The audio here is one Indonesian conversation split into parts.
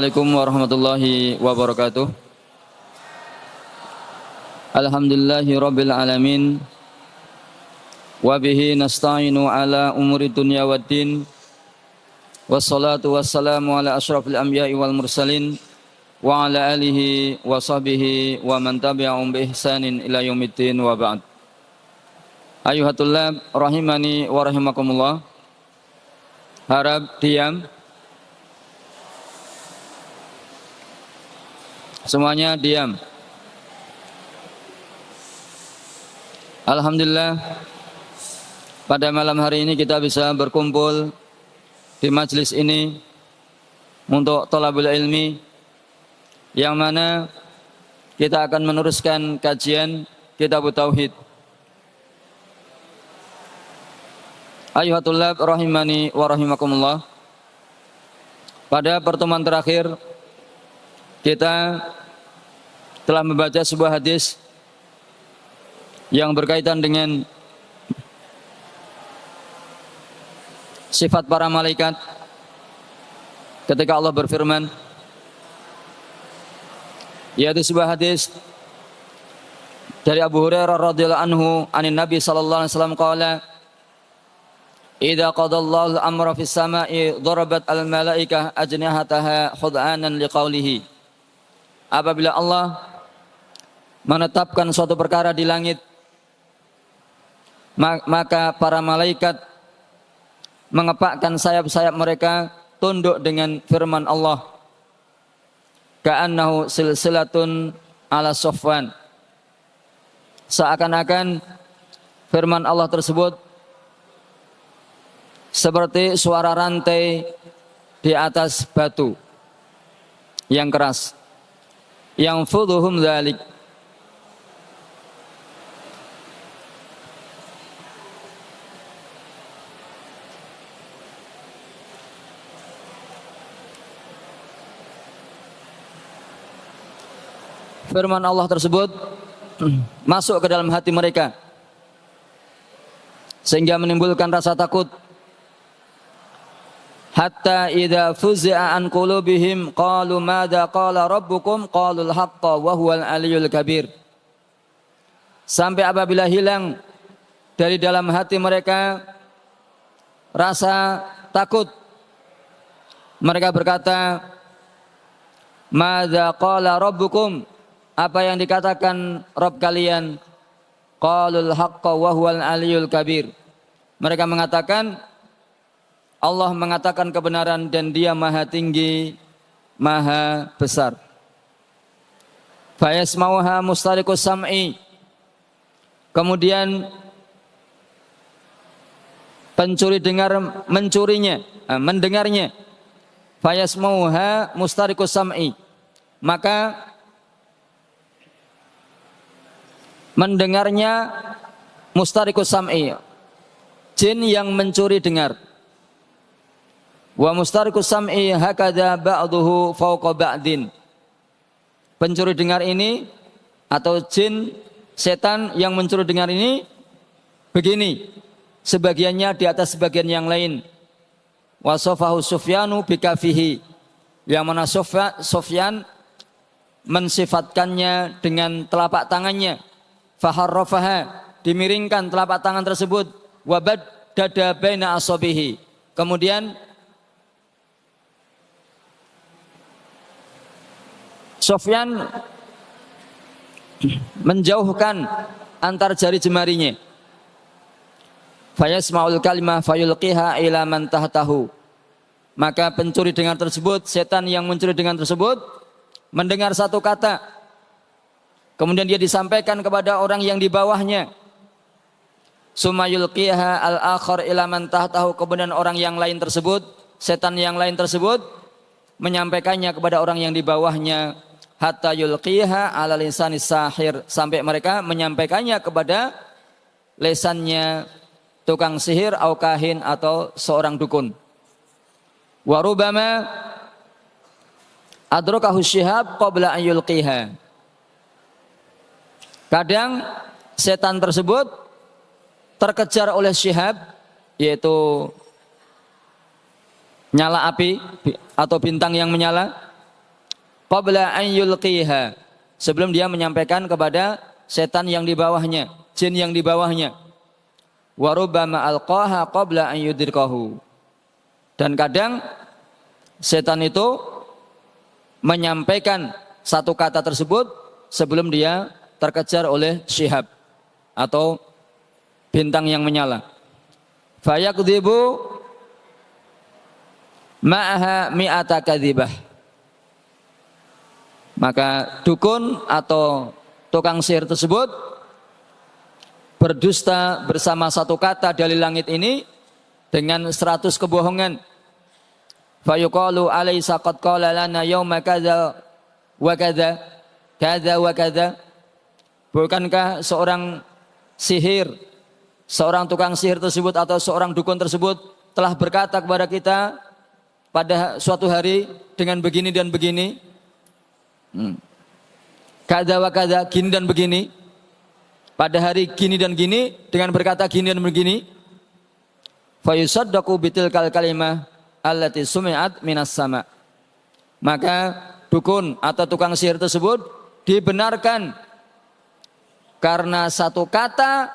Assalamualaikum warahmatullahi wabarakatuh. Alhamdulillahi rabbil alamin. Wa bihi nasta'inu ala umuri dunya waddin. Wassalatu wassalamu ala asyrafil anbiya'i wal mursalin wa ala alihi wa sahbihi wa man tabi'ahum bi ihsanin ila yaumiddin wa ba'd. Ayuhatullah rahimani wa rahimakumullah. Harap diam. Semuanya diam. Alhamdulillah, pada malam hari ini kita bisa berkumpul di majelis ini untuk thalabul ilmi, yang mana kita akan meneruskan kajian Kitab Tauhid. Ayuhatullah rahimani wa rahimakumullah. Pada pertemuan terakhir kita telah membaca sebuah hadis yang berkaitan dengan sifat para malaikat ketika Allah berfirman, yaitu sebuah hadis dari Abu Hurairah radhiyallahu anhu anin Nabi sallallahu alaihi wasallam qala, idza qadallahu al-amra fis sama'i darabat al-malaikah ajnihataha khud'anan liqaulihi. Apabila Allah menetapkan suatu perkara di langit, maka para malaikat mengepakkan sayap-sayap mereka tunduk dengan firman Allah, ka'annahu silsilatun ala sofwan. Seakan-akan firman Allah tersebut seperti suara rantai di atas batu yang keras. Yang fuduhum dzalik. Firman Allah tersebut masuk ke dalam hati mereka sehingga menimbulkan rasa takut. Hatta idza fuzi'a an qulubihim qalu madza qala rabbukum qalul haqqa wa huwal aliyyul kabir. Sampai apabila hilang dari dalam hati mereka rasa takut, mereka berkata, madza qala rabbukum, apa yang dikatakan Rabb kalian? Qalul haqqa wa huwal aliyyul kabir. Mereka mengatakan, Allah mengatakan kebenaran dan Dia maha tinggi, maha besar. Fayasmauha mustariqus sam'i. Kemudian pencuri dengar mendengarnya. Fayasmauha mustariqus sam'i. Maka mendengarnya mustariqus sam'i, jin yang mencuri dengar. Wa mustariqus sam'i hakadha ba'duhu fawqa ba'din. Pencuri dengar ini atau jin setan yang mencuri dengar ini begini, sebagiannya di atas sebagian yang lain. Wa safahu Sufyanu bikafihi, yang mana Sufyan mensifatkannya dengan telapak tangannya. Faharrafaha, dimiringkan telapak tangan tersebut. Wa baddada baina asabihi, kemudian Sufyan menjauhkan antar jari jemarinya. Fayasma'ul kalimah fayulqiha ila man tahtahu. Maka pencuri dengar tersebut, setan yang mencuri dengar tersebut, mendengar satu kata, kemudian dia disampaikan kepada orang yang di bawahnya. Summa yulqiha al-akhar ila man tahtahu. Kemudian orang yang lain tersebut, setan yang lain tersebut, menyampaikannya kepada orang yang di bawahnya. Hatta yulqiha ala lisanis sahir, sampai mereka menyampaikannya kepada lesannya tukang sihir au kahin atau seorang dukun. Wa rubama adrakahu syihab qabla an yulqiha. Kadang setan tersebut terkejar oleh syihab, yaitu nyala api atau bintang yang menyala, qabla an yulqiha, sebelum dia menyampaikan kepada setan yang di bawahnya, jin yang di bawahnya. Wa rubbama alqaha qabla an yudirqahu, dan kadang setan itu menyampaikan satu kata tersebut sebelum dia terkejar oleh syihab atau bintang yang menyala. Fayakdzibu ma'aha mi'ata kadzibah, maka dukun atau tukang sihir tersebut berdusta bersama satu kata dari langit ini dengan 100 kebohongan. Fayuqalu alaysa qad qala lana yawma kadza wa kadza kadza wa kadza, bukankah seorang sihir, seorang tukang sihir tersebut atau seorang dukun tersebut telah berkata kepada kita pada suatu hari dengan begini dan begini, kadza wa kadza, gini dan begini, pada hari gini dan gini dengan berkata gini dan begini. Fayusaddaqu bitilkal kalimah allati sumi'at minas sama, maka dukun atau tukang sihir tersebut dibenarkan karena satu kata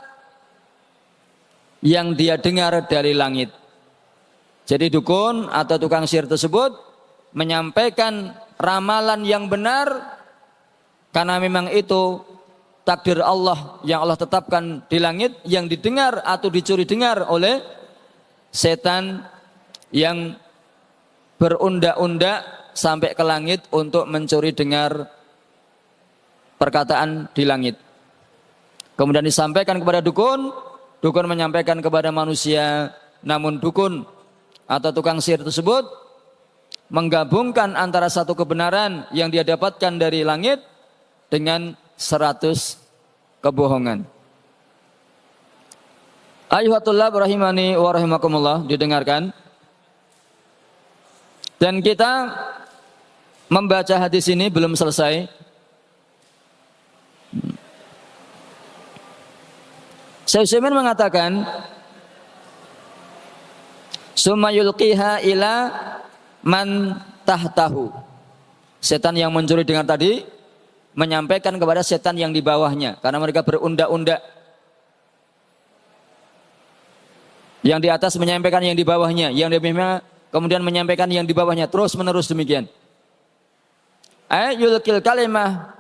yang dia dengar dari langit. Jadi dukun atau tukang sihir tersebut menyampaikan ramalan yang benar karena memang itu takdir Allah yang Allah tetapkan di langit, yang didengar atau dicuri dengar oleh setan yang berundak-undak sampai ke langit untuk mencuri dengar perkataan di langit. Kemudian disampaikan kepada dukun, dukun menyampaikan kepada manusia, namun dukun atau tukang sihir tersebut menggabungkan antara satu kebenaran yang dia dapatkan dari langit dengan 100 kebohongan. Ayuhatullah rahimani wa rahimakumullah, didengarkan. Dan kita membaca hadis ini belum selesai. Syekh Utsaimin mengatakan, summa yulqiha ila man tahtahu. Setan yang mencuri dengar tadi menyampaikan kepada setan yang di bawahnya, karena mereka berundak-undak. Yang di atas menyampaikan yang di bawahnya, yang di bawahnya kemudian menyampaikan yang di bawahnya, terus menerus demikian. Yulqil kalimah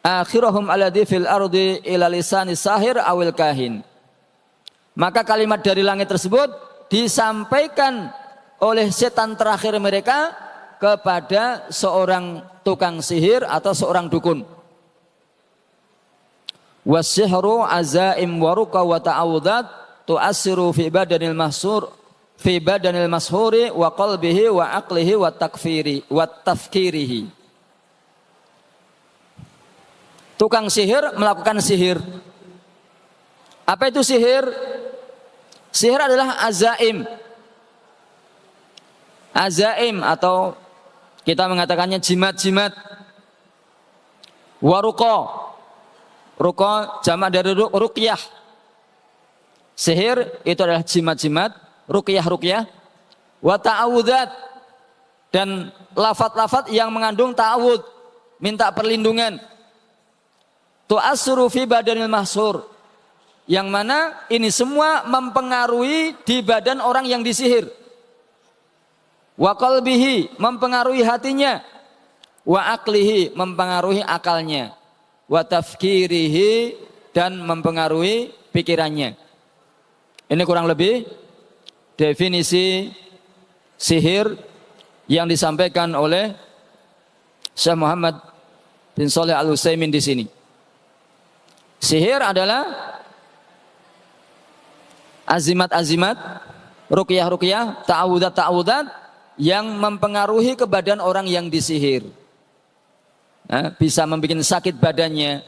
akhirahum alladhi fil ardi ila lisani sahir awil kahin. Maka kalimat dari langit tersebut disampaikan oleh setan terakhir mereka kepada seorang tukang sihir atau seorang dukun. Wasihru azaim waruqa wa ta'awudat tu'assiru fi badanil mahsur fi badanil mashuri wa qalbihi wa aqlihi wa takfiri wa tafkirihi. Tukang sihir melakukan sihir. Apa itu sihir? Sihir adalah azaim. Azaim atau kita mengatakannya jimat-jimat. Waruqa. Ruqa jamak dari ruqyah. Sihir itu adalah jimat-jimat, ruqyah-ruqyah. Wa ta'awudzat, dan lafaz-lafaz yang mengandung ta'awud, minta perlindungan. Tu'assiru fi badanil mahsur, yang mana ini semua mempengaruhi di badan orang yang disihir. Wa qalbihi, mempengaruhi hatinya. Wa aqlihi, mempengaruhi akalnya. Wa tafkirihi, dan mempengaruhi pikirannya. Ini kurang lebih definisi sihir yang disampaikan oleh Syekh Muhammad bin Shalih Al-Utsaimin di sini. Sihir adalah azimat-azimat, ruqyah-ruqyah, ta'awudat-ta'awudat yang mempengaruhi ke badan orang yang disihir. Nah, bisa membuat sakit badannya.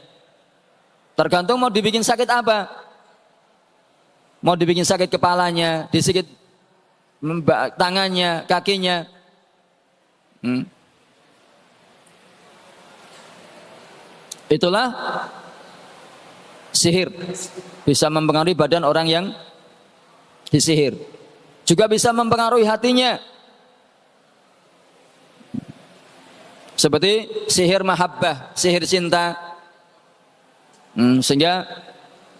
Tergantung mau dibikin sakit apa. Mau dibikin sakit kepalanya, disikit tangannya, kakinya. Itulah sihir. Bisa mempengaruhi badan orang yang disihir. Juga bisa mempengaruhi hatinya. Seperti sihir mahabbah, sihir cinta. Sehingga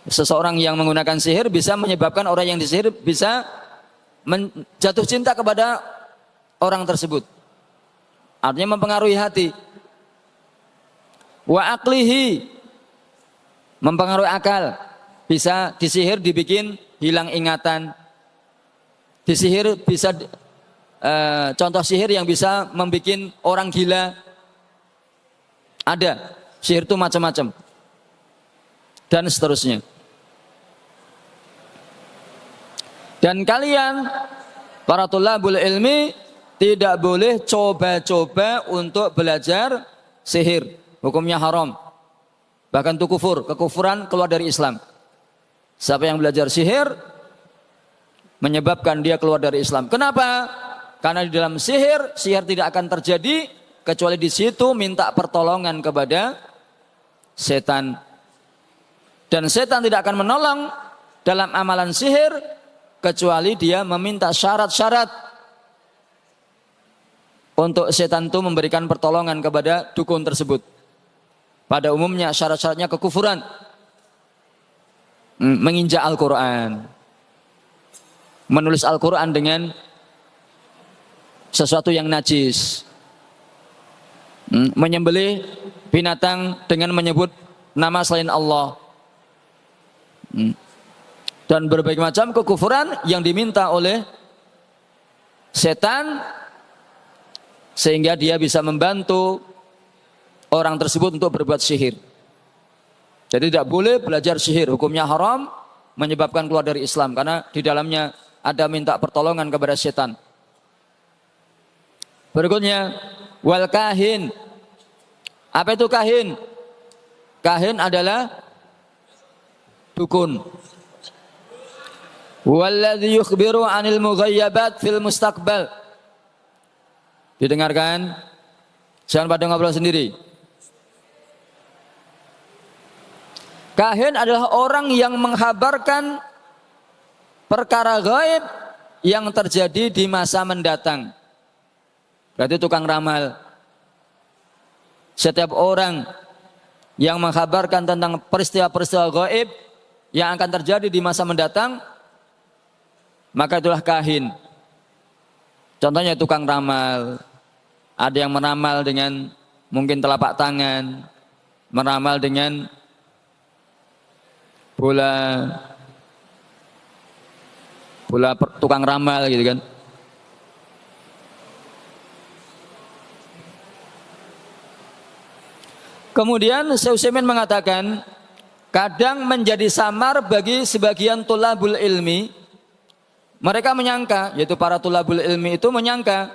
seseorang yang menggunakan sihir bisa menyebabkan orang yang disihir bisa jatuh cinta kepada orang tersebut. Artinya mempengaruhi hati. Wa aqlihi, mempengaruhi akal. Bisa disihir dibikin hilang ingatan. Disihir bisa contoh sihir yang bisa membuat orang gila. Ada. Sihir itu macam-macam. Dan seterusnya. Dan kalian para thalabul ilmi tidak boleh coba-coba untuk belajar sihir. Hukumnya haram. Bahkan itu kufur, kekufuran, keluar dari Islam. Siapa yang belajar sihir menyebabkan dia keluar dari Islam. Kenapa? Karena di dalam sihir tidak akan terjadi kecuali di situ minta pertolongan kepada setan. Dan setan tidak akan menolong dalam amalan sihir kecuali dia meminta syarat-syarat untuk setan itu memberikan pertolongan kepada dukun tersebut. Pada umumnya syarat-syaratnya kekufuran, menginjak Al-Quran, menulis Al-Quran dengan sesuatu yang najis, menyembelih binatang dengan menyebut nama selain Allah, dan berbagai macam kekufuran yang diminta oleh setan sehingga dia bisa membantu orang tersebut untuk berbuat sihir. Jadi tidak boleh belajar sihir, hukumnya haram, menyebabkan keluar dari Islam karena di dalamnya ada minta pertolongan kepada setan. Berikutnya, wal kahin. Apa itu kahin? Kahin adalah dukun. Walladzi yukhbiru 'anil mughayyabat fil mustaqbal. Didengarkan? Jangan pada ngobrol sendiri. Kahin adalah orang yang menghabarkan perkara gaib yang terjadi di masa mendatang. Berarti tukang ramal. Setiap orang yang menghabarkan tentang peristiwa-peristiwa gaib yang akan terjadi di masa mendatang, maka itulah kahin. Contohnya tukang ramal. Ada yang meramal dengan mungkin telapak tangan, meramal dengan bola tukang ramal gitu kan. Kemudian Syekh Utsaimin mengatakan, kadang menjadi samar bagi sebagian thalabul ilmi. Mereka menyangka, yaitu para thalabul ilmi itu menyangka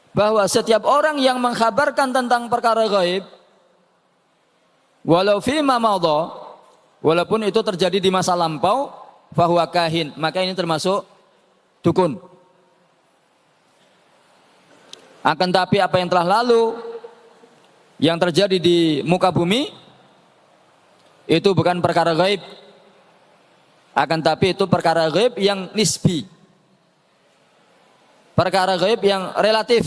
bahwa setiap orang yang mengkhabarkan tentang perkara gaib, walau fima madha, walaupun itu terjadi di masa lampau, fahuwa kahin, maka ini termasuk dukun. Akan tapi apa yang telah lalu, yang terjadi di muka bumi, itu bukan perkara gaib. Akan tapi itu perkara gaib yang nisbi, perkara gaib yang relatif.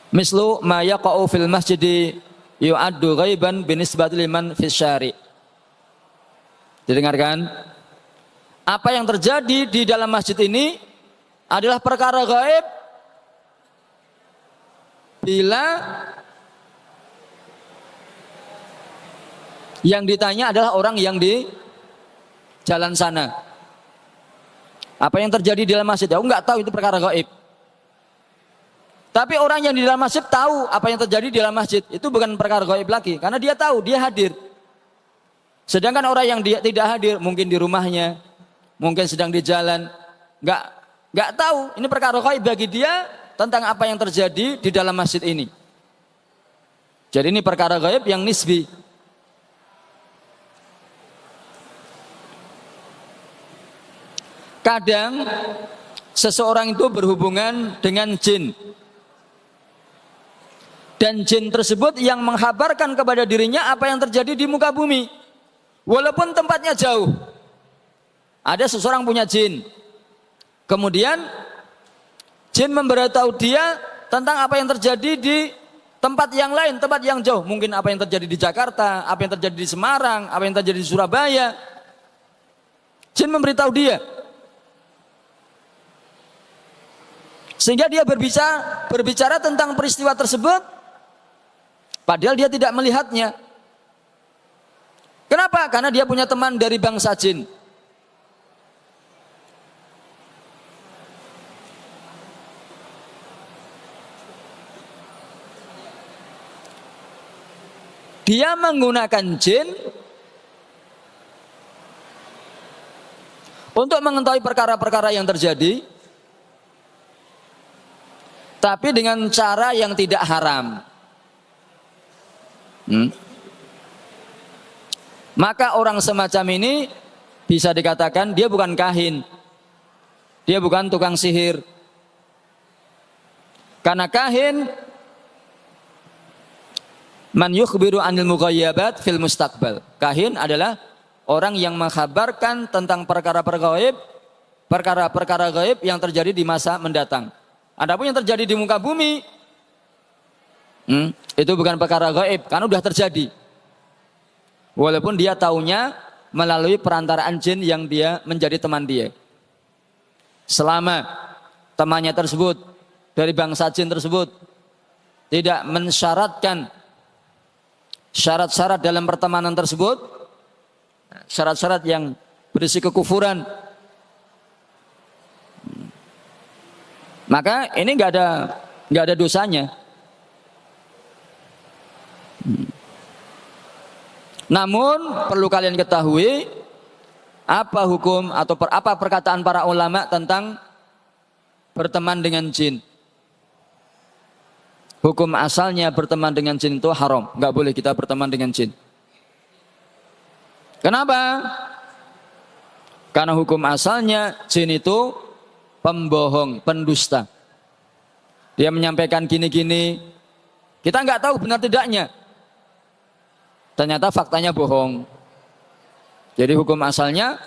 Mislu ma yaqa'u fil masjidi yu'addu ghaiban binisbati liman fis syari'. Didengarkan? Apa yang terjadi di dalam masjid ini adalah perkara gaib bila yang ditanya adalah orang yang di jalan sana. Apa yang terjadi di dalam masjid? Aku nggak tahu, itu perkara gaib. Tapi orang yang di dalam masjid tahu apa yang terjadi di dalam masjid. Itu bukan perkara gaib lagi, karena dia tahu, dia hadir. Sedangkan orang yang dia tidak hadir, mungkin di rumahnya, mungkin sedang di jalan, nggak tahu. Ini perkara gaib bagi dia tentang apa yang terjadi di dalam masjid ini. Jadi ini perkara gaib yang nisbi. Kadang seseorang itu berhubungan dengan jin, dan jin tersebut yang menghabarkan kepada dirinya apa yang terjadi di muka bumi, walaupun tempatnya jauh. Ada seseorang punya jin, kemudian Jin memberitahu dia tentang apa yang terjadi di tempat yang lain, tempat yang jauh. Mungkin apa yang terjadi di Jakarta, apa yang terjadi di Semarang, apa yang terjadi di Surabaya. Jin memberitahu dia. Sehingga dia berbicara tentang peristiwa tersebut, padahal dia tidak melihatnya. Kenapa? Karena dia punya teman dari bangsa jin. Dia menggunakan jin untuk mengetahui perkara-perkara yang terjadi, tapi dengan cara yang tidak haram. Maka orang semacam ini bisa dikatakan dia bukan kahin, dia bukan tukang sihir. Karena kahin man yukhbiru anil mughayyabat fil mustaqbal. Kahin adalah orang yang mengkhabarkan tentang perkara-perkara gaib yang terjadi di masa mendatang. Adapun yang terjadi di muka bumi, itu bukan perkara gaib, karena sudah terjadi. Walaupun dia taunya melalui perantaraan jin yang dia menjadi teman dia. Selama temannya tersebut dari bangsa jin tersebut tidak mensyaratkan syarat-syarat dalam pertemanan tersebut, syarat-syarat yang berisi kekufuran, maka ini nggak ada dosanya. Namun perlu kalian ketahui apa hukum atau apa perkataan para ulama tentang berteman dengan jin. Hukum asalnya berteman dengan jin itu haram, nggak boleh kita berteman dengan jin. Kenapa? Karena hukum asalnya jin itu pembohong, pendusta. Dia menyampaikan gini-gini, kita nggak tahu benar tidaknya. Ternyata faktanya bohong. Jadi hukum asalnya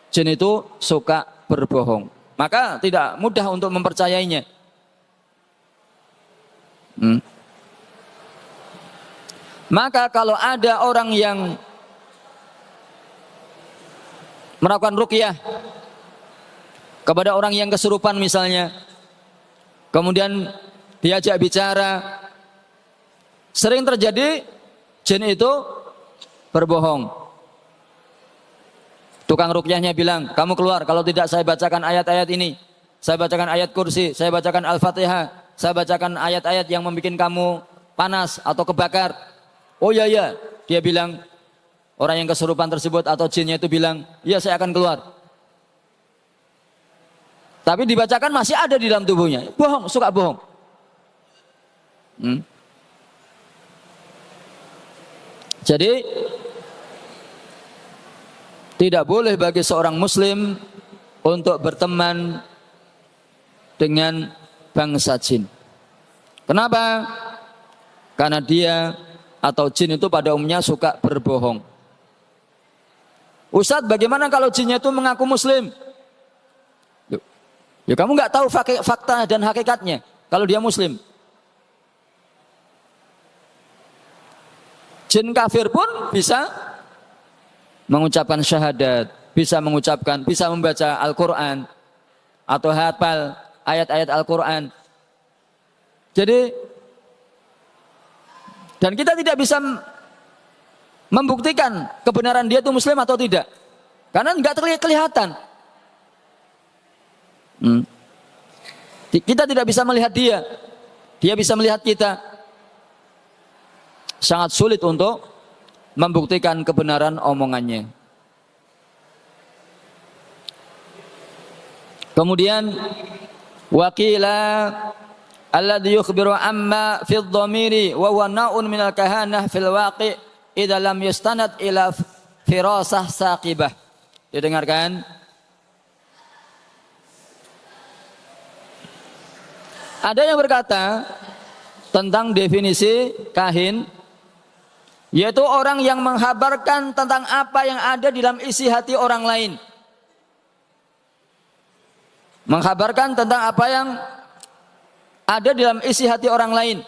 jin itu suka berbohong. Maka tidak mudah untuk mempercayainya. Maka kalau ada orang yang melakukan ruqyah kepada orang yang kesurupan misalnya, kemudian diajak bicara, sering terjadi jin itu berbohong. Tukang ruqyahnya bilang, kamu keluar kalau tidak saya bacakan ayat-ayat ini, saya bacakan ayat kursi, saya bacakan Al-Fatihah, saya bacakan ayat-ayat yang membuat kamu panas atau kebakar. Oh iya, dia bilang, orang yang kesurupan tersebut atau jinnya itu bilang, iya saya akan keluar. Tapi dibacakan masih ada di dalam tubuhnya. Bohong, suka bohong. Jadi tidak boleh bagi seorang muslim untuk berteman dengan bangsa jin. Kenapa? Karena dia atau jin itu pada umumnya suka berbohong. Ustadz, bagaimana kalau jinnya itu mengaku muslim? Ya kamu nggak tahu fakta dan hakikatnya kalau dia muslim. Jin kafir pun bisa mengucapkan syahadat, bisa membaca Al-Quran atau hafal ayat-ayat Al-Quran. Jadi, dan kita tidak bisa membuktikan kebenaran dia itu muslim atau tidak, karena nggak kelihatan. Kita tidak bisa melihat dia bisa melihat kita. Sangat sulit untuk membuktikan kebenaran omongannya. Kemudian waqila alladhi yukhbiru amma fi dhamiri wa huwa na'un min al-kahanah fil waqi' idza lam yastanad ila firasah saqibah. Didengarkan? Ada yang berkata tentang definisi kahin, yaitu orang yang menghabarkan tentang apa yang ada di dalam isi hati orang lain. Menghabarkan tentang apa yang ada dalam isi hati orang lain.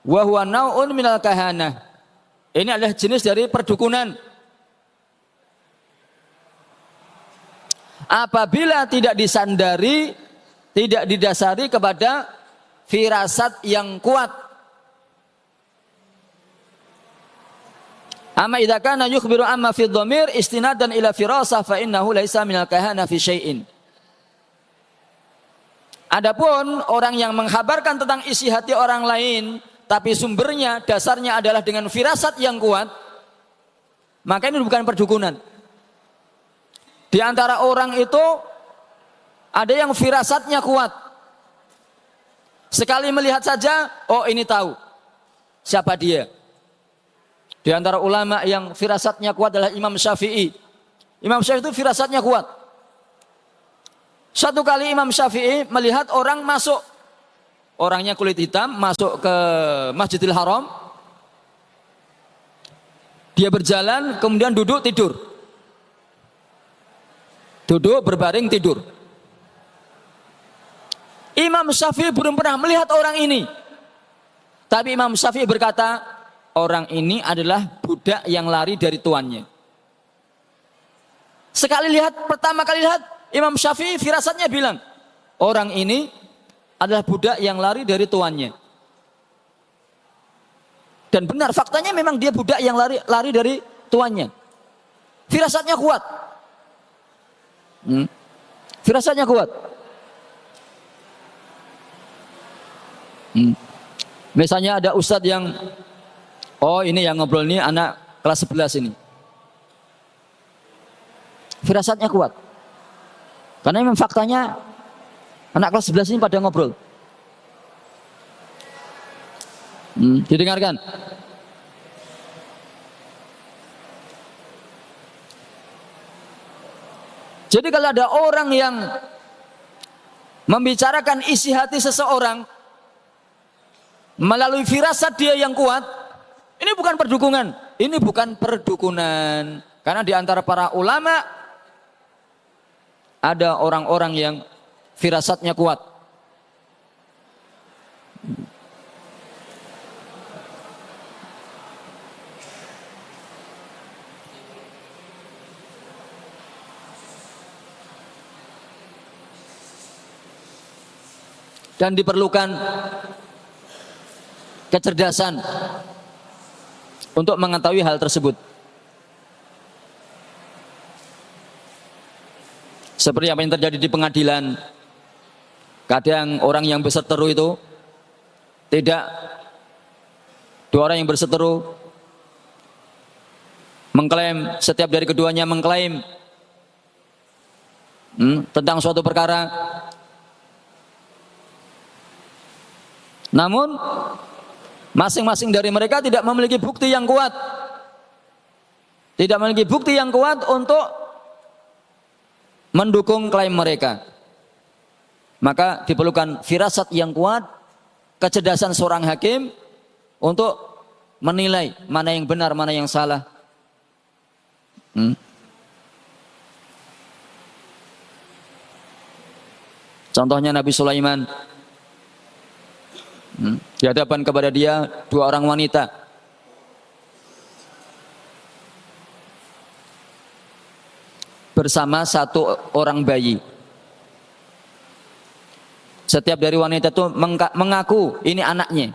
Wa huwa nau'un minal kahanah. Ini adalah jenis dari perdukunan. Apabila tidak disandari, tidak didasari kepada firasat yang kuat. Amma idza kana yukhbiru amma fi dhamir istinadan ila firasah fa innahu laisa minal kahana fi syai'in. Adapun orang yang menghabarkan tentang isi hati orang lain tapi sumbernya, dasarnya adalah dengan firasat yang kuat, maka ini bukan perdukunan. Di antara orang itu ada yang firasatnya kuat. Sekali melihat saja, oh ini tahu siapa dia. Di antara ulama yang firasatnya kuat adalah Imam Syafi'i. Imam Syafi'i itu firasatnya kuat. Satu kali Imam Syafi'i melihat orang masuk, orangnya kulit hitam, masuk ke Masjidil Haram. Dia berjalan, kemudian duduk tidur. Duduk berbaring tidur. Imam Syafi'i belum pernah melihat orang ini. Tapi Imam Syafi'i berkata, orang ini adalah budak yang lari dari tuannya. Sekali lihat, pertama kali lihat, Imam Syafi'i firasatnya bilang, orang ini adalah budak yang lari dari tuannya. Dan benar, faktanya memang dia budak yang lari dari tuannya. Firasatnya kuat. Firasatnya kuat. Misalnya ada ustadz yang, oh ini yang ngobrol ini anak kelas 11 ini. Firasatnya kuat. Karena memang faktanya anak kelas 11 ini pada ngobrol. Didengarkan. Jadi kalau ada orang yang membicarakan isi hati seseorang melalui firasat dia yang kuat, ini bukan perdukunan, ini bukan perdukunan. Karena di antara para ulama ada orang-orang yang firasatnya kuat. Dan diperlukan kecerdasan untuk mengetahui hal tersebut. Seperti apa yang terjadi di pengadilan. Kadang orang yang berseteru itu tidak, dua orang yang berseteru mengklaim, setiap dari keduanya mengklaim tentang suatu perkara. Namun masing-masing dari mereka tidak memiliki bukti yang kuat. Tidak memiliki bukti yang kuat untuk mendukung klaim mereka. Maka diperlukan firasat yang kuat, kecerdasan seorang hakim untuk menilai mana yang benar, mana yang salah. Contohnya Nabi Sulaiman. Di hadapan kepada dia dua orang wanita. Bersama satu orang bayi. Setiap dari wanita itu mengaku ini anaknya.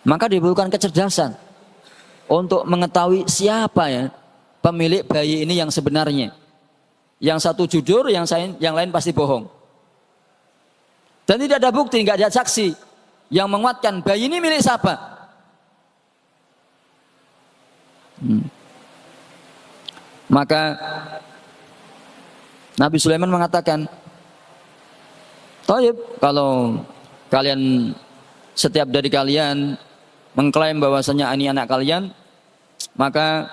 Maka diperlukan kecerdasan untuk mengetahui siapa ya pemilik bayi ini yang sebenarnya. Yang satu jujur, yang lain pasti bohong. Dan tidak ada bukti, nggak ada saksi yang menguatkan bayi ini milik siapa. Maka Nabi Sulaiman mengatakan, "Thayyib, kalau kalian, setiap dari kalian mengklaim bahwasanya ini anak kalian, maka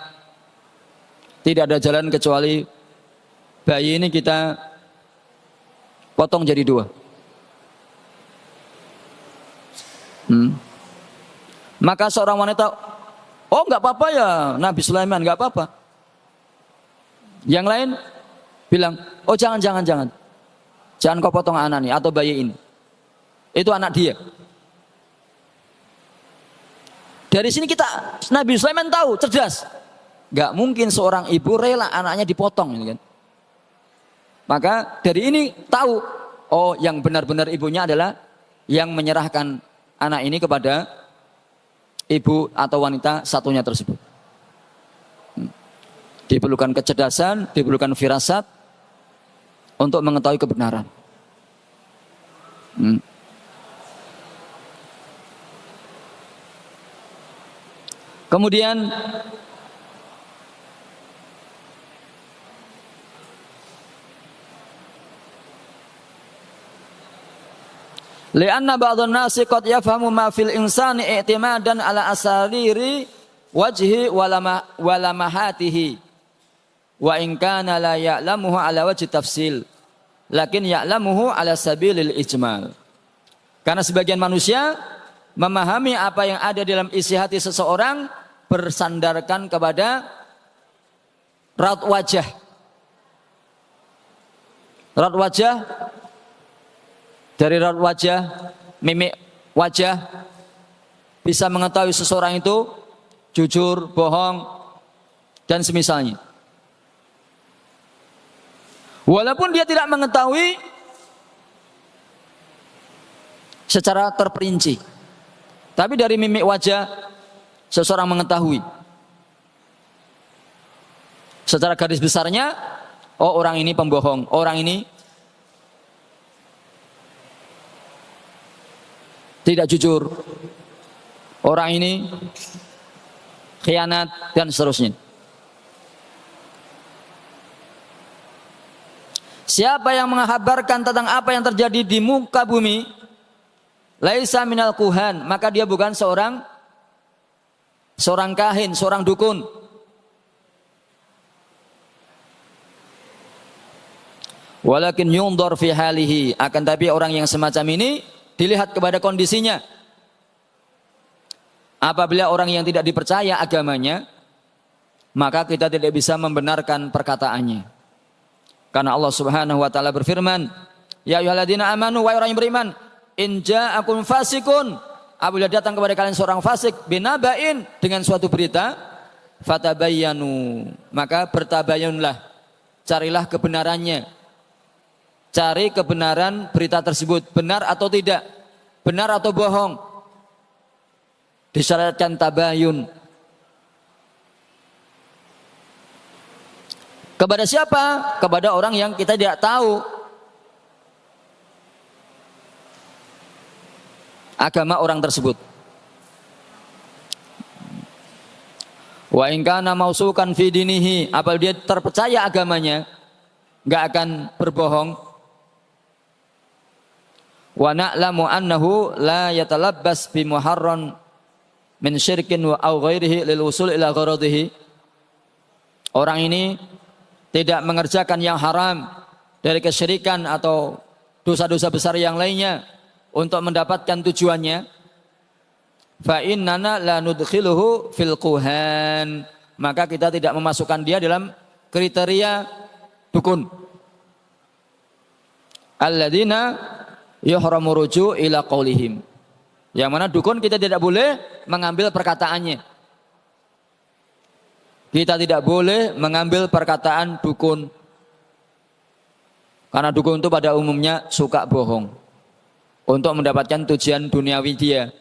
tidak ada jalan kecuali bayi ini kita potong jadi dua." Maka seorang wanita, oh nggak apa-apa ya Nabi Sulaiman, nggak apa-apa. Yang lain bilang, oh jangan kau potong anak nih atau bayi ini. Itu anak dia. Dari sini Nabi Sulaiman tahu, cerdas. Gak mungkin seorang ibu rela anaknya dipotong, kan? Maka dari ini tahu, oh yang benar-benar ibunya adalah yang menyerahkan anak ini kepada ibu atau wanita satunya tersebut. Diperlukan kecerdasan, diperlukan firasat untuk mengetahui kebenaran. Kemudian li'anna ba'dhan nasi qad yafhamu ma fil insani i'timadan ala asariri wajhi walamahatihi wa in kana la ya'lamuhu ala wajhi tafsil lakin ya'lamuhu ala sabilil ijmal. Karena sebagian manusia memahami apa yang ada dalam isi hati seseorang bersandarkan kepada raut wajah. Raut wajah, dari raut wajah, mimik wajah bisa mengetahui seseorang itu jujur, bohong, dan semisalnya. Walaupun dia tidak mengetahui secara terperinci, tapi dari mimik wajah seseorang mengetahui secara garis besarnya, oh orang ini pembohong, orang ini tidak jujur, orang ini khianat, dan seterusnya. Siapa yang menghabarkan tentang apa yang terjadi di muka bumi, laisa minal kuhan, maka dia bukan seorang kahin, seorang dukun. Walakin yundor fi halihi, akan tapi orang yang semacam ini dilihat kepada kondisinya. Apabila orang yang tidak dipercaya agamanya, maka kita tidak bisa membenarkan perkataannya. Karena Allah Subhanahu wa taala berfirman, ya ayyuhalladzina amanu, wahai orang yang beriman, in ja'akum fasikun, apabila datang kepada kalian seorang fasik binaba'in, dengan suatu berita, fatabayyanu, maka bertabayunlah, carilah kebenarannya. Cari kebenaran berita tersebut, benar atau tidak, benar atau bohong. Disyaratkan tabayun. Kepada siapa? Kepada orang yang kita tidak tahu agama orang tersebut. Wa in kana mausukan fi dinihi, apabila dia terpercaya agamanya, enggak akan berbohong. Wa na'lamu annahu la yatalabbas bi muharram min syirkin wa aw ghairihi lil usul ila gharadihi. Orang ini tidak mengerjakan yang haram dari kesyirikan atau dosa-dosa besar yang lainnya untuk mendapatkan tujuannya. Fa innana la nudkhiluhu fil quhan, maka kita tidak memasukkan dia dalam kriteria dukun. Alladzina yuhramu ruju' ila qaulihim, yang mana dukun kita tidak boleh mengambil perkataannya. Kita tidak boleh mengambil perkataan dukun, karena dukun itu pada umumnya suka bohong untuk mendapatkan tujuan duniawi dia,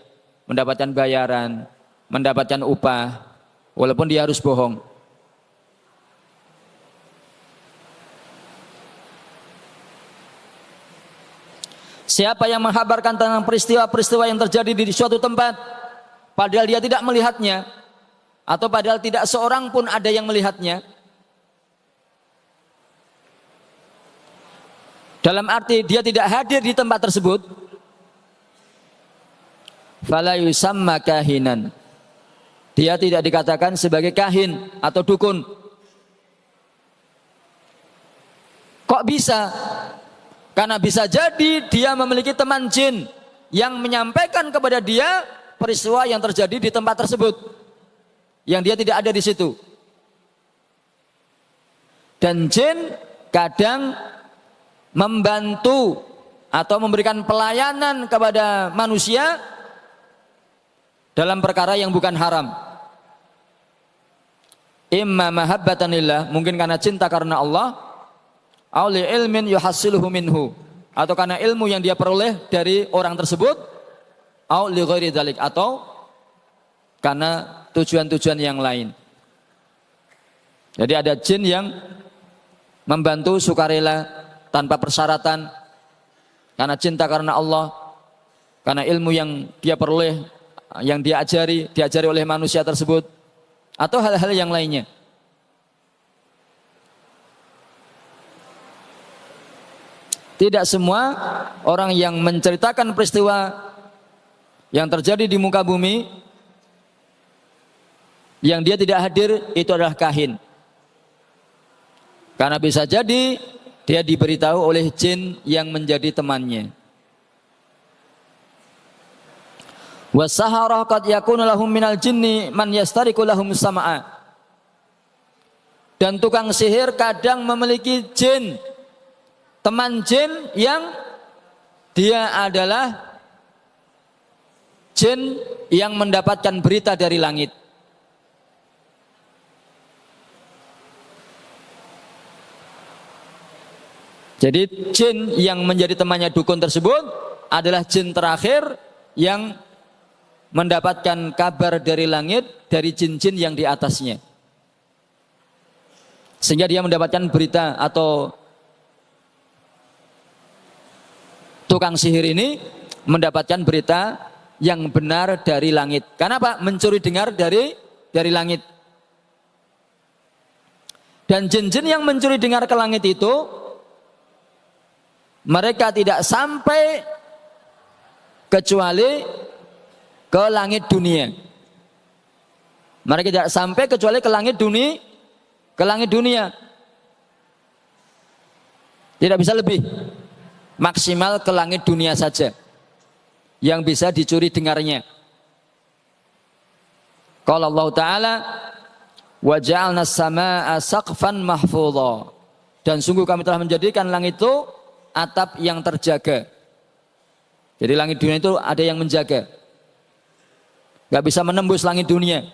mendapatkan bayaran, mendapatkan upah, walaupun dia harus bohong. Siapa yang menghabarkan tentang peristiwa-peristiwa yang terjadi di suatu tempat, padahal dia tidak melihatnya, atau padahal tidak seorang pun ada yang melihatnya, dalam arti dia tidak hadir di tempat tersebut, fala yusamma kahinan, dia tidak dikatakan sebagai kahin atau dukun. Kok bisa? Karena bisa jadi dia memiliki teman jin yang menyampaikan kepada dia peristiwa yang terjadi di tempat tersebut, yang dia tidak ada di situ. Dan jin kadang membantu atau memberikan pelayanan kepada manusia dalam perkara yang bukan haram. Imma mahabbatanillah, mungkin karena cinta karena Allah, au li ilmin yuhassiluhu minhu, atau karena ilmu yang dia peroleh dari orang tersebut, au li ghairi dzalik, atau karena tujuan-tujuan yang lain. Jadi ada jin yang membantu sukarela tanpa persyaratan karena cinta karena Allah, karena ilmu yang dia peroleh, yang diajari oleh manusia tersebut, atau hal-hal yang lainnya. Tidak semua orang yang menceritakan peristiwa yang terjadi di muka bumi yang dia tidak hadir itu adalah kahin. Karena bisa jadi dia diberitahu oleh jin yang menjadi temannya. Wasaharah qad yakunu lahum minal jinni man yastariku lahum sam'a. Dan tukang sihir kadang memiliki jin, teman jin yang dia adalah jin yang mendapatkan berita dari langit. Jadi jin yang menjadi temannya dukun tersebut adalah jin terakhir yang mendapatkan kabar dari langit dari jin-jin yang di atasnya. Sehingga dia mendapatkan berita, atau tukang sihir ini mendapatkan berita yang benar dari langit. Karena apa? Mencuri dengar dari langit. Dan jin-jin yang mencuri dengar ke langit itu mereka tidak sampai kecuali ke langit dunia. Mereka tidak sampai kecuali ke langit dunia. Tidak bisa lebih. Maksimal ke langit dunia saja yang bisa dicuri dengarnya. Qala Allah Ta'ala, wa ja'alna as-samaa'a saqfan mahfudha. Dan sungguh kami telah menjadikan langit itu atap yang terjaga. Jadi langit dunia itu ada yang menjaga. Gak bisa menembus langit dunia.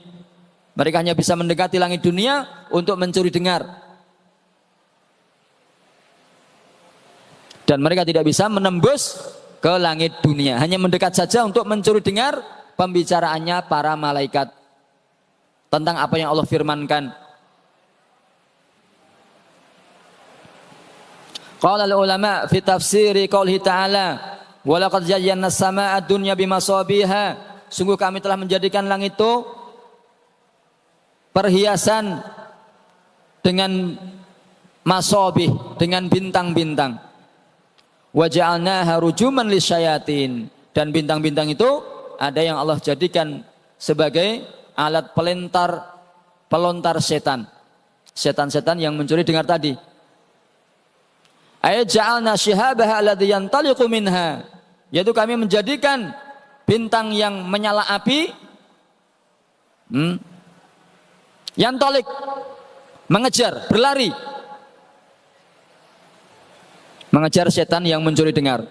Mereka hanya bisa mendekati langit dunia untuk mencuri dengar. Dan mereka tidak bisa menembus ke langit dunia. Hanya mendekat saja untuk mencuri dengar pembicaraannya para malaikat tentang apa yang Allah firmankan. Qala al-ulama fi tafsiri qoulihi ta'ala wa laqad zayyana as-samaa'a ad-dunya bimasabiha. Sungguh kami telah menjadikan langit itu perhiasan dengan masabih, dengan bintang-bintang. Wa ja'alnaha rujuman lisyayatin. Dan bintang-bintang itu ada yang Allah jadikan sebagai alat pelontar setan. Setan-setan yang mencuri dengar tadi. Ay ja'alna shihabaha alladhi yantaliqu minha, yaitu kami menjadikan bintang yang menyala api yantalik, mengejar, berlari, mengejar setan yang mencuri dengar.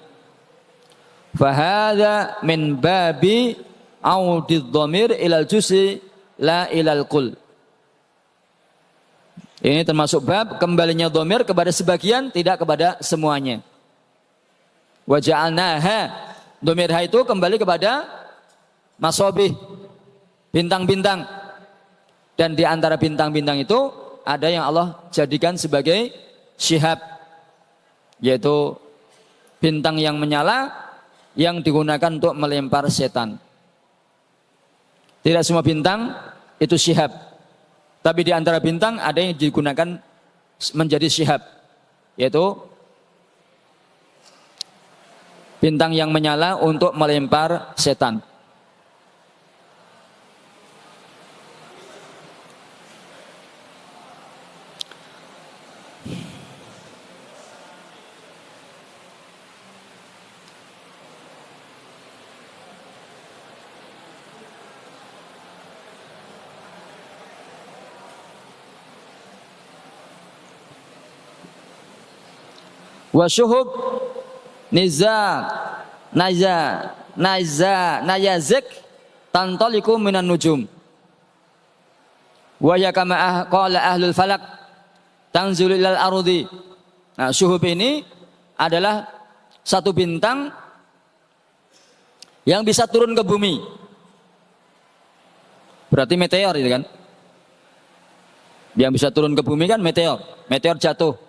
Fahadha min babi audid dhamir ilal juz'i la ilal qul. Ini termasuk bab kembalinya dhamir kepada sebagian, tidak kepada semuanya. Wa ja'alnaha, dhamir ha itu kembali kepada masabih, bintang-bintang. Dan di antara bintang-bintang itu ada yang Allah jadikan sebagai syihab, yaitu bintang yang menyala yang digunakan untuk melempar setan. Tidak semua bintang itu syihab. Tapi di antara bintang ada yang digunakan menjadi syihab, yaitu bintang yang menyala untuk melempar setan. Wa syuhub nizak, nayazik tantaliku minan nujum. Wa ya kama qala ahlul falak tanzulu ilal ardi. Nah, syuhub ini adalah satu bintang yang bisa turun ke bumi. Berarti meteor itu kan? Yang bisa turun ke bumi kan meteor. Meteor jatuh.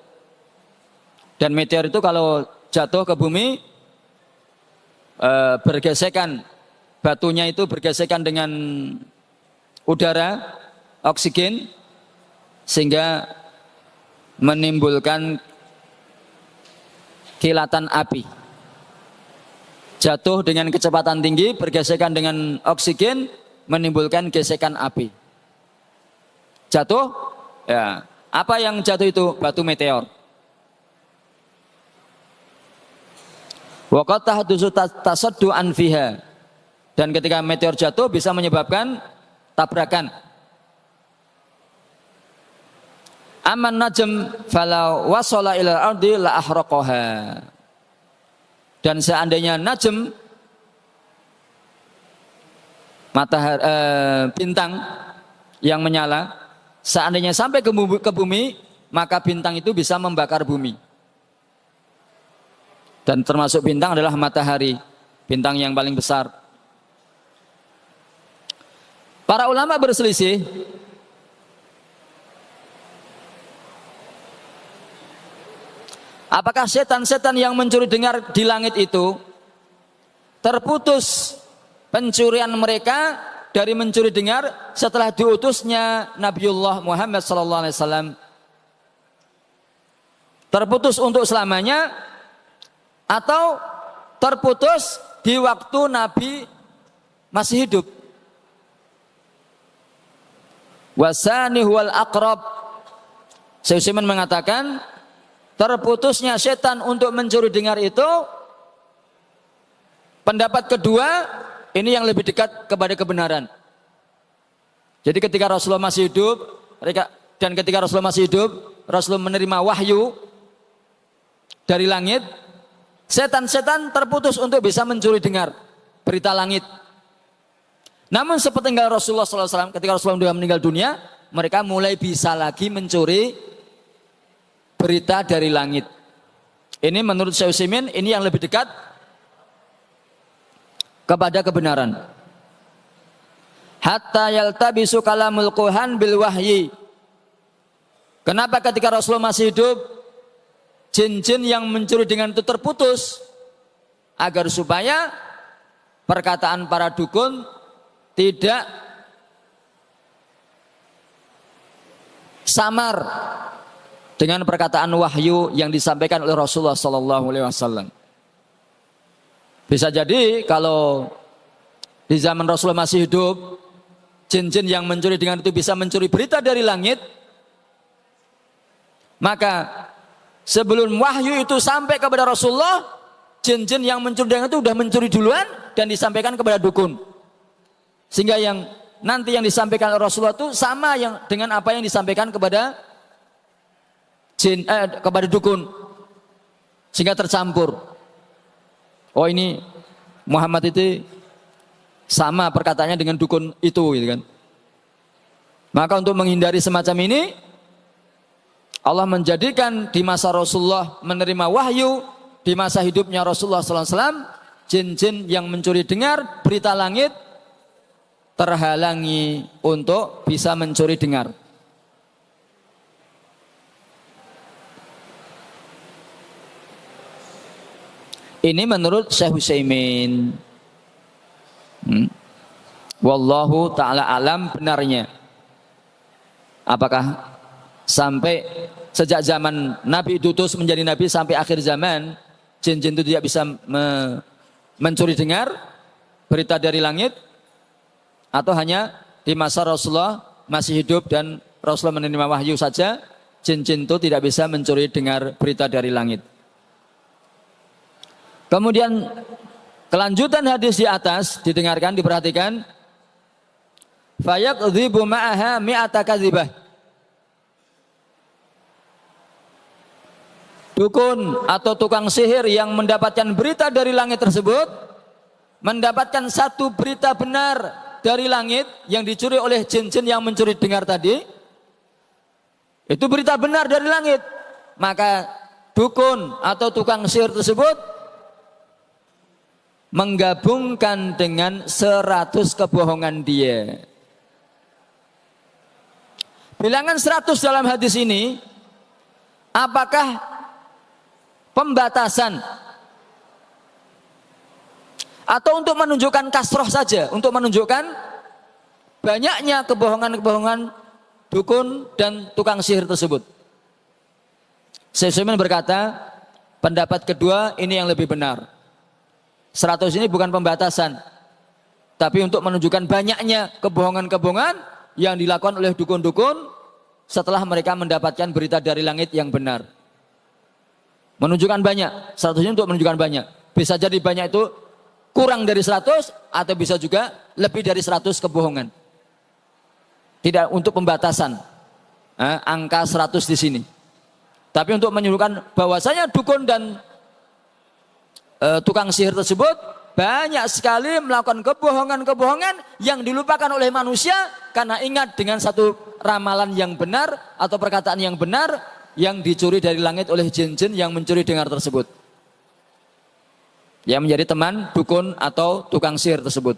Dan meteor itu kalau jatuh ke bumi bergesekan, batunya itu bergesekan dengan udara, oksigen, sehingga menimbulkan kilatan api. Jatuh dengan kecepatan tinggi, bergesekan dengan oksigen, menimbulkan gesekan api. Jatuh, ya. Apa yang jatuh itu? Batu meteor. Wa qad tahdusu tasadduan fiha. Dan ketika meteor jatuh bisa menyebabkan tabrakan. Aman najm falau wasala ila ardi la ahraqaha. Dan seandainya najm matahari bintang yang menyala seandainya sampai ke bumi maka bintang itu bisa membakar bumi. Dan termasuk bintang adalah matahari, bintang yang paling besar. Para ulama berselisih apakah setan-setan yang mencuri dengar di langit itu terputus pencurian mereka dari mencuri dengar setelah diutusnya Nabiullah Muhammad SAW, terputus untuk selamanya atau terputus di waktu Nabi masih hidup? Wasani huwal aqrab. Syekh Utsaimin mengatakan terputusnya setan untuk mencuri dengar itu pendapat kedua ini yang lebih dekat kepada kebenaran. Jadi ketika Rasulullah masih hidup dan ketika Rasulullah masih hidup, Rasulullah menerima wahyu dari langit, setan-setan terputus untuk bisa mencuri dengar berita langit. Namun sepeninggal Rasulullah SAW, ketika Rasulullah sudah meninggal dunia, mereka mulai bisa lagi mencuri berita dari langit. Ini menurut Syekh Utsaimin ini yang lebih dekat kepada kebenaran. Hatta yaltabisu kalamul Quhan bil wahyi. Kenapa ketika Rasulullah masih hidup jin-jin yang mencuri dengan itu terputus? Agar supaya perkataan para dukun tidak samar dengan perkataan wahyu yang disampaikan oleh Rasulullah SAW. Bisa jadi kalau di zaman Rasulullah masih hidup, jin-jin yang mencuri dengan itu bisa mencuri berita dari langit, maka sebelum wahyu itu sampai kepada Rasulullah, jin-jin yang mencuri dengan itu sudah mencuri duluan dan disampaikan kepada dukun. Sehingga yang nanti yang disampaikan oleh Rasulullah itu sama yang dengan apa yang disampaikan kepada kepada dukun, sehingga tercampur. Oh ini Muhammad itu sama perkataannya dengan dukun itu, gitu kan. Maka untuk menghindari semacam ini, Allah menjadikan di masa Rasulullah menerima wahyu, di masa hidupnya Rasulullah SAW, jin-jin yang mencuri dengar berita langit terhalangi untuk bisa mencuri dengar. Ini menurut Syekh Utsaimin. Wallahu ta'ala alam benarnya. Apakah sampai sejak zaman Nabi diutus menjadi Nabi sampai akhir zaman, jin-jin itu tidak bisa mencuri dengar berita dari langit? Atau hanya di masa Rasulullah masih hidup dan Rasulullah menerima wahyu saja, jin-jin itu tidak bisa mencuri dengar berita dari langit? Kemudian kelanjutan hadis di atas didengarkan, diperhatikan. Fayaqdhibu ma'aha mi'ata kadzibah. dukun atau tukang sihir yang mendapatkan berita dari langit tersebut, mendapatkan satu berita benar dari langit yang dicuri oleh jin-jin yang mencuri dengar tadi, itu berita benar dari langit, maka dukun atau tukang sihir tersebut menggabungkan dengan 100 kebohongan dia. Bilangan 100 dalam hadis ini, apakah pembatasan atau untuk menunjukkan kasroh saja, untuk menunjukkan banyaknya kebohongan-kebohongan dukun dan tukang sihir tersebut? Syekh Utsaimin berkata, pendapat kedua ini yang lebih benar. 100 ini bukan pembatasan, tapi untuk menunjukkan banyaknya kebohongan-kebohongan yang dilakukan oleh dukun-dukun setelah mereka mendapatkan berita dari langit yang benar. Menunjukkan banyak, 100 ini untuk menunjukkan banyak. Bisa jadi banyak itu kurang dari 100 atau bisa juga lebih dari 100 kebohongan. Tidak untuk pembatasan angka 100 di sini. Tapi untuk menunjukkan bahwasanya dukun dan tukang sihir tersebut banyak sekali melakukan kebohongan-kebohongan yang dilupakan oleh manusia karena ingat dengan satu ramalan yang benar atau perkataan yang benar yang dicuri dari langit oleh jin-jin yang mencuri dengar tersebut, yang menjadi teman dukun atau tukang sihir tersebut.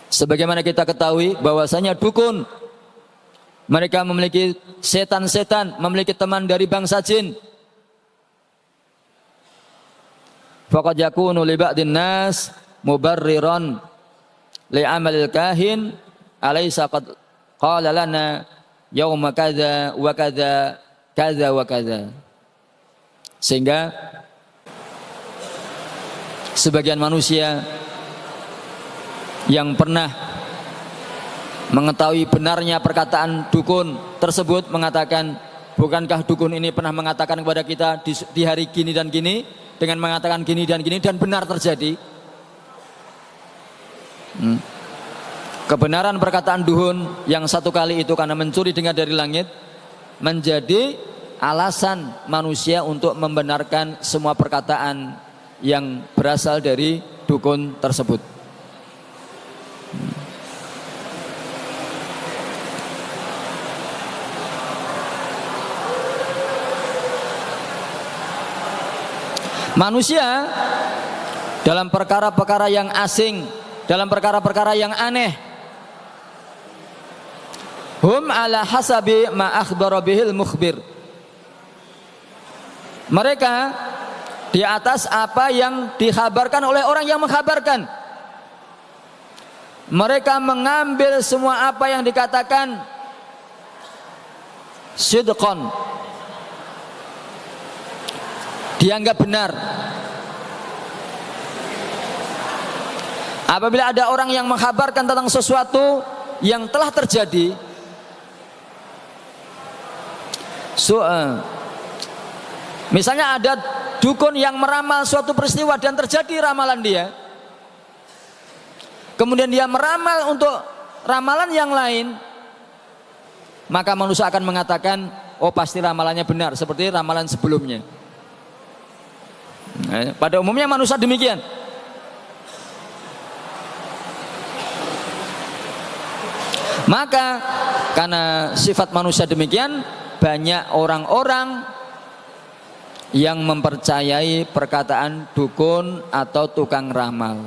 Sebagaimana kita ketahui bahwasanya dukun mereka memiliki setan-setan, memiliki teman dari bangsa jin. Faqad yakunu li ba'din nas mubarriran li amalil kahin alaysa qad qala lana yauma kadza wa kadza kadza wa kadza. Sehingga sebagian manusia yang pernah mengetahui benarnya perkataan dukun tersebut mengatakan, bukankah dukun ini pernah mengatakan kepada kita di hari gini dan gini dengan mengatakan gini dan gini, dan benar terjadi. Kebenaran perkataan dukun yang satu kali itu karena mencuri dengar dari langit menjadi alasan manusia untuk membenarkan semua perkataan yang berasal dari dukun tersebut. Manusia dalam perkara-perkara yang asing, dalam perkara-perkara yang aneh, hum ala hasabi ma akhbara bihil mukhbir. Mereka di atas apa yang dikhabarkan oleh orang yang mengkhabarkan. Mereka mengambil semua apa yang dikatakan sidqan, dianggap benar. Apabila ada orang yang mengkhabarkan tentang sesuatu yang telah terjadi, misalnya ada dukun yang meramal suatu peristiwa dan terjadi ramalan dia, kemudian dia meramal untuk ramalan yang lain, maka manusia akan mengatakan, oh pasti ramalannya benar seperti ramalan sebelumnya. Pada umumnya manusia demikian. Maka karena sifat manusia demikian, banyak orang-orang yang mempercayai perkataan dukun atau tukang ramal.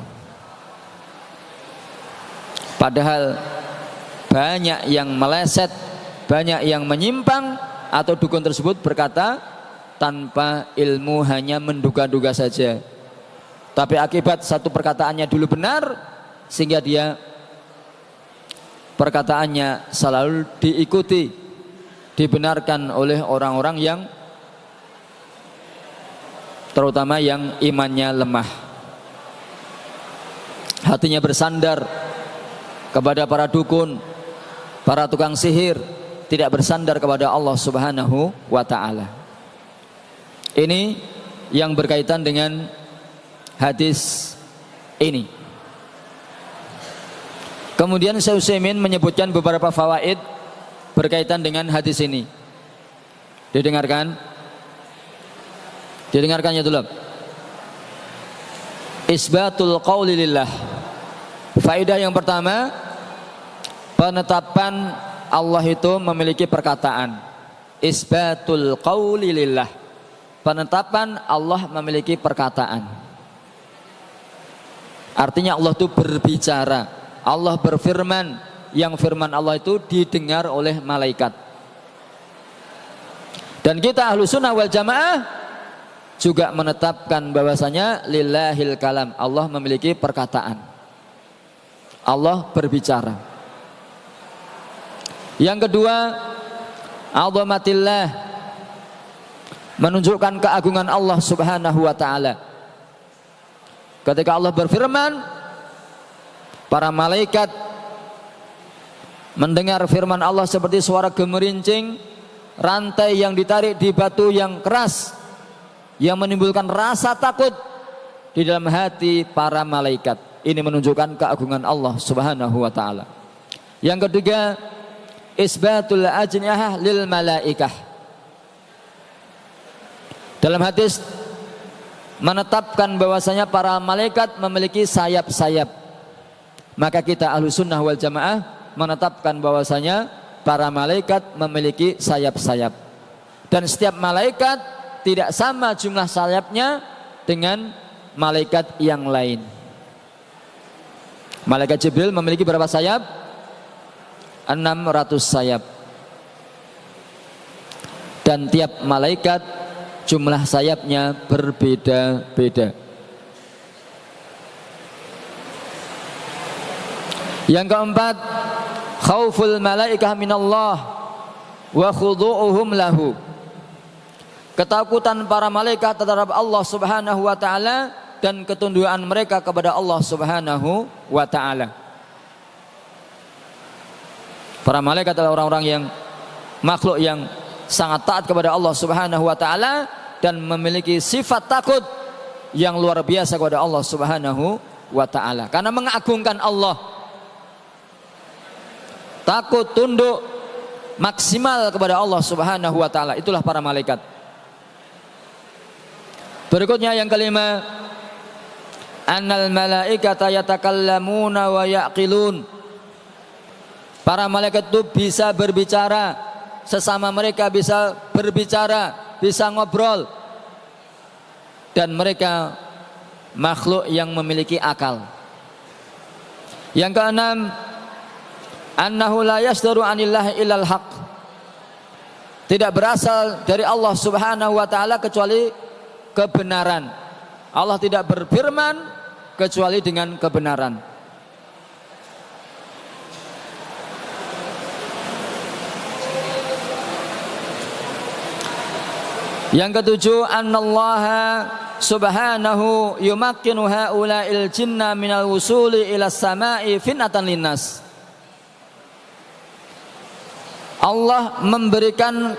Padahal banyak yang meleset, banyak yang menyimpang, atau dukun tersebut berkata tanpa ilmu, hanya menduga-duga saja. Tapi akibat satu perkataannya dulu benar, sehingga dia perkataannya selalu diikuti, dibenarkan oleh orang-orang yang terutama yang imannya lemah, hatinya bersandar kepada para dukun, para tukang sihir, tidak bersandar kepada Allah Subhanahu wa ta'ala. Ini yang berkaitan dengan hadis ini. Kemudian Syekh Utsaimin menyebutkan beberapa fawaid berkaitan dengan hadis ini. Didengarkan? Didengarkan ya tulab. Isbatul qauli lillah. Faedah yang pertama, penetapan Allah itu memiliki perkataan. Isbatul qauli lillah. Penetapan Allah memiliki perkataan. Artinya Allah itu berbicara, Allah berfirman, yang firman Allah itu didengar oleh malaikat. Dan kita ahlu sunnah wal jamaah juga menetapkan bahwasanya lillahil kalam, Allah memiliki perkataan, Allah berbicara. Yang kedua, azamatillah, menunjukkan keagungan Allah subhanahu wa ta'ala. Ketika Allah berfirman, para malaikat mendengar firman Allah seperti suara gemerincing rantai yang ditarik di batu yang keras, yang menimbulkan rasa takut di dalam hati para malaikat. Ini menunjukkan keagungan Allah subhanahu wa ta'ala. Yang ketiga, isbatul ajnihah lil malaikah. Dalam hadis menetapkan bahwasanya para malaikat memiliki sayap-sayap. Maka kita ahlu sunnah wal jamaah menetapkan bahwasanya para malaikat memiliki sayap-sayap. Dan setiap malaikat tidak sama jumlah sayapnya dengan malaikat yang lain. Malaikat Jibril memiliki berapa sayap? 600 sayap. Dan tiap malaikat jumlah sayapnya berbeda-beda. Yang keempat, khauful malaikah minallah wa khudu'uhum lahu. Ketakutan para malaikat terhadap Allah subhanahu wa ta'ala dan ketundukan mereka kepada Allah subhanahu wa ta'ala. Para malaikat adalah orang-orang yang makhluk yang sangat taat kepada Allah subhanahu wa ta'ala dan memiliki sifat takut yang luar biasa kepada Allah subhanahu wa ta'ala, karena mengagungkan Allah. Takut, tunduk maksimal kepada Allah subhanahu wa ta'ala. Itulah para malaikat. Berikutnya yang kelima, annal malaikata yatakallamuna wa yaqilun. Para malaikat itu bisa berbicara, sesama mereka bisa berbicara, bisa ngobrol, dan mereka makhluk yang memiliki akal. Yang keenam, annahu la yasdaru anillahi illal haq. Tidak berasal dari Allah subhanahu wa ta'ala kecuali kebenaran. Allah tidak berfirman kecuali dengan kebenaran. Yang ketujuh, annallaha subhanahu yumakkinu haula'il jinna minal wusuli ila samai finatan linnas. Allah memberikan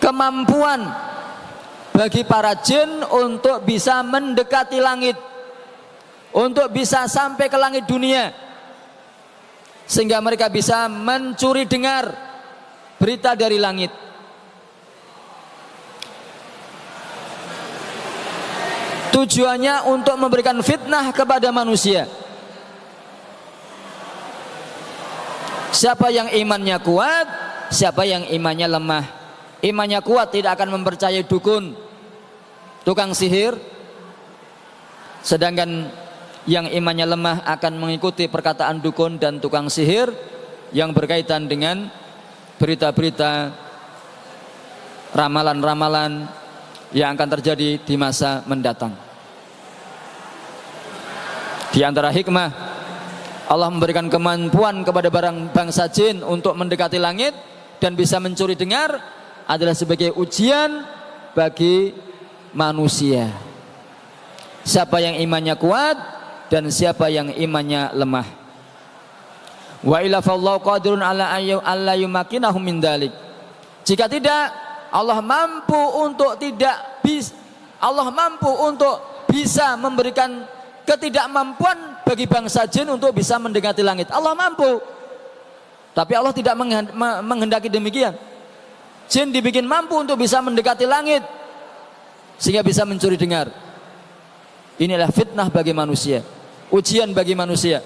kemampuan bagi para jin untuk bisa mendekati langit, untuk bisa sampai ke langit dunia, sehingga mereka bisa mencuri dengar berita dari langit. Tujuannya untuk memberikan fitnah kepada manusia. Siapa yang imannya kuat, siapa yang imannya lemah. Imannya kuat tidak akan mempercayai dukun, tukang sihir. Sedangkan yang imannya lemah akan mengikuti perkataan dukun dan tukang sihir yang berkaitan dengan berita-berita, ramalan-ramalan yang akan terjadi di masa mendatang. Di antara hikmah Allah memberikan kemampuan kepada bangsa jin untuk mendekati langit dan bisa mencuri dengar adalah sebagai ujian bagi manusia. Siapa yang imannya kuat dan siapa yang imannya lemah. Wa ila fallahu qadirun ala alla yumakkinahum min dzalik. Jika tidak, Allah mampu untuk bisa memberikan ketidakmampuan bagi bangsa jin untuk bisa mendekati langit. Allah mampu. Tapi Allah tidak menghendaki demikian. Jin dibikin mampu untuk bisa mendekati langit sehingga bisa mencuri dengar. Inilah fitnah bagi manusia, ujian bagi manusia.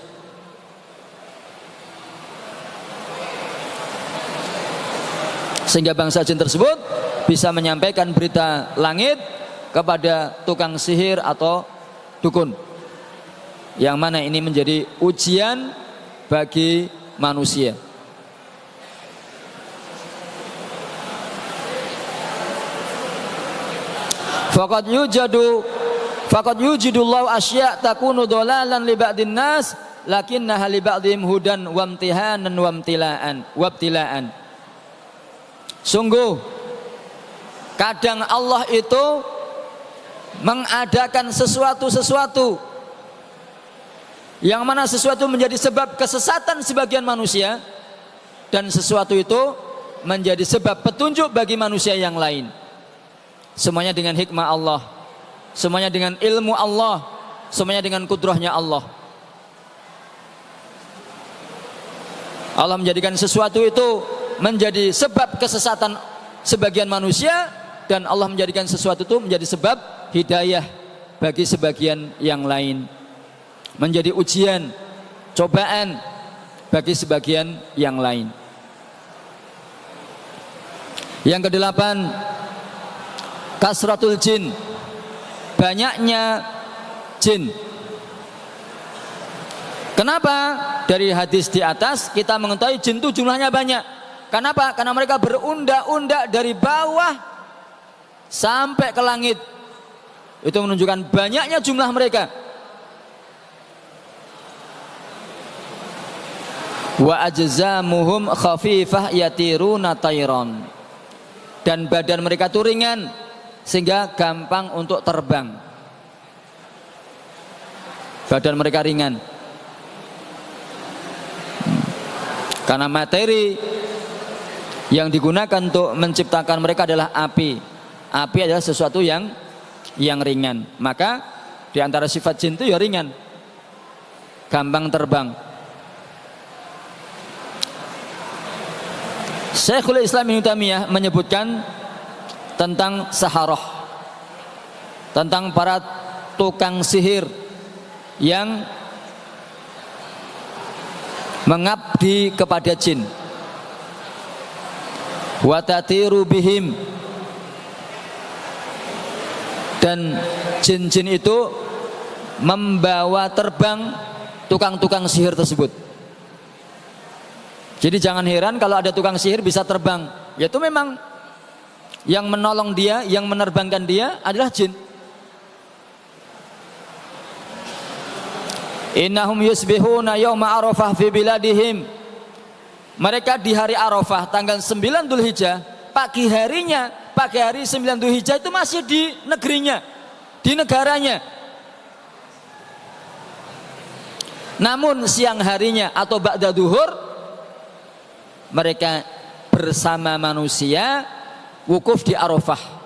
Sehingga bangsa jin tersebut bisa menyampaikan berita langit kepada tukang sihir atau dukun, yang mana ini menjadi ujian bagi manusia. Faqad yujidullahu asya' takunu dhalalan li ba'din nas lakinnaha li ba'dihim hudan wa imtihanan wa ibtilaan. Sungguh kadang Allah itu mengadakan sesuatu yang mana sesuatu menjadi sebab kesesatan sebagian manusia, dan sesuatu itu menjadi sebab petunjuk bagi manusia yang lain. Semuanya dengan hikmah Allah, semuanya dengan ilmu Allah, semuanya dengan kudrahnya Allah. Allah menjadikan sesuatu itu menjadi sebab kesesatan sebagian manusia, dan Allah menjadikan sesuatu itu menjadi sebab hidayah bagi sebagian yang lain, menjadi ujian, cobaan bagi sebagian yang lain. Yang kedelapan, kasratul jin, banyaknya jin. Kenapa? Dari hadis di atas kita mengetahui jin itu jumlahnya banyak. Kenapa? Karena mereka berundak-undak dari bawah sampai ke langit. Itu menunjukkan banyaknya jumlah mereka. Wa ajzamuhum khafifah yatiruna tayran, dan badan mereka itu ringan sehingga gampang untuk terbang. Badan mereka ringan karena materi yang digunakan untuk menciptakan mereka adalah api. Api adalah sesuatu yang ringan. Maka di antara sifat jin itu ya ringan, gampang terbang. Syekhul Islam Ibnu Taimiyah menyebutkan tentang saharah, tentang para tukang sihir yang mengabdi kepada jin. Wa tatiru bihim, dan jin-jin itu membawa terbang tukang-tukang sihir tersebut. Jadi jangan heran kalau ada tukang sihir bisa terbang, yaitu memang yang menolong dia, yang menerbangkan dia adalah jin. Innahum yusbihuna yawma arafah fi biladihim. Mereka di hari Arafah tanggal 9 Dzulhijjah, pagi hari 9 Dzulhijjah itu masih di negerinya, di negaranya. Namun siang harinya atau ba'da duhur, mereka bersama manusia wukuf di Arafah.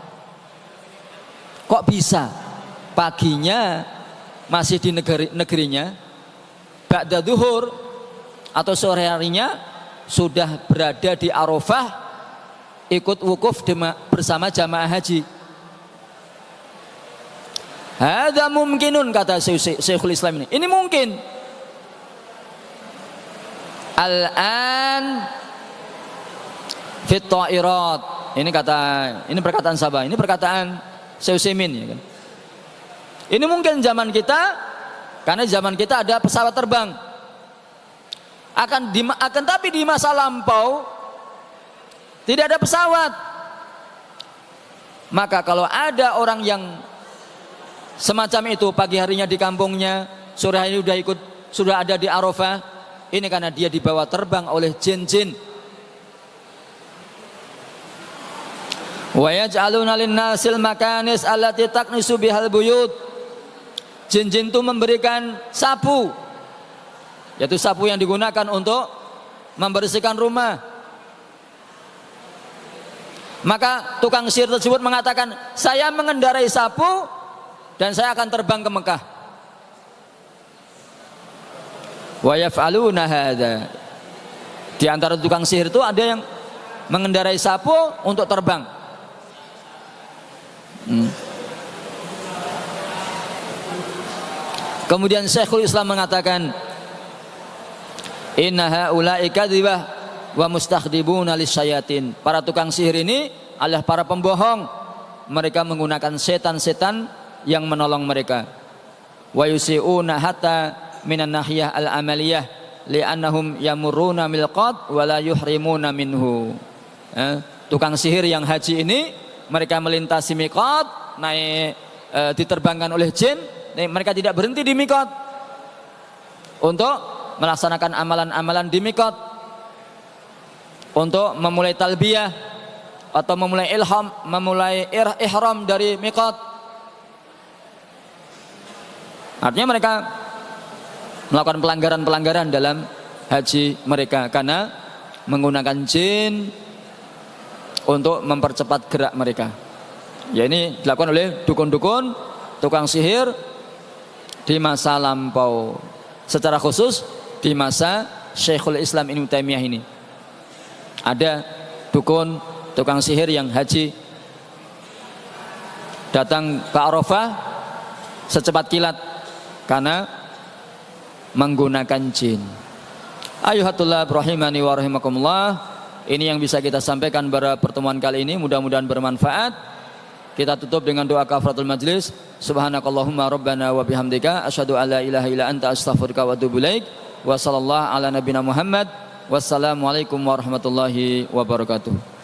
Kok bisa? Paginya masih di negerinya, ba'da duhur atau sore harinya sudah berada di Arafah, ikut wukuf bersama jamaah haji. Hadza mumkinun, kata Syekhul Islam ini mungkin. Al-an fit ta'irat. Ini perkataan siapa? Ini perkataan Syekh Utsaimin, ya kan? Ini mungkin zaman kita, karena zaman kita ada pesawat terbang. Akan tapi di masa lampau tidak ada pesawat. Maka kalau ada orang yang semacam itu, pagi harinya di kampungnya, sore hari sudah ada di Arafah, ini karena dia dibawa terbang oleh jin-jin. Wa yaj'aluna lin-nasil makanis allati taqnisu bihal buyut. Jin-jin itu memberikan sapu, yaitu sapu yang digunakan untuk membersihkan rumah. Maka tukang sihir tersebut mengatakan, saya mengendarai sapu dan saya akan terbang ke Mekah. Wa yaf'aluna hadza. Di antara tukang sihir itu ada yang mengendarai sapu untuk terbang. Kemudian Syekhul Islam mengatakan, inna haula'i kadzibah wa mustakhdibuna lisyayatin. Para tukang sihir ini adalah para pembohong. Mereka menggunakan setan-setan yang menolong mereka. Wa yusi'una hatta minan nahiyah al-amaliyah li'annahum yamurruna milqat wa la yuhrimuna minhu. Tukang sihir yang haji ini mereka melintasi miqat, naik diterbangkan oleh jin, mereka tidak berhenti di miqat untuk melaksanakan amalan-amalan di miqat, untuk memulai talbiyah atau memulai ihram dari miqat. Artinya mereka melakukan pelanggaran-pelanggaran dalam haji mereka karena menggunakan jin untuk mempercepat gerak mereka. Ya, ini dilakukan oleh dukun-dukun, tukang sihir di masa lampau. Secara khusus di masa Syekhul Islam Ibnu Taimiyah ini. Ada dukun, tukang sihir yang haji datang ke Arafah secepat kilat karena menggunakan jin. Ayuhatullah rahimani wa rahimakumullah. Ini yang bisa kita sampaikan pada pertemuan kali ini, mudah-mudahan bermanfaat. Kita tutup dengan doa kafaratul majlis. Subhanakallahumma rabbana wa bihamdika asyhadu an la ilaha illa anta astaghfiruka wa atubu ilaik. Wa sallallahu ala nabiyina Muhammad. Wassalamualaikum warahmatullahi wabarakatuh.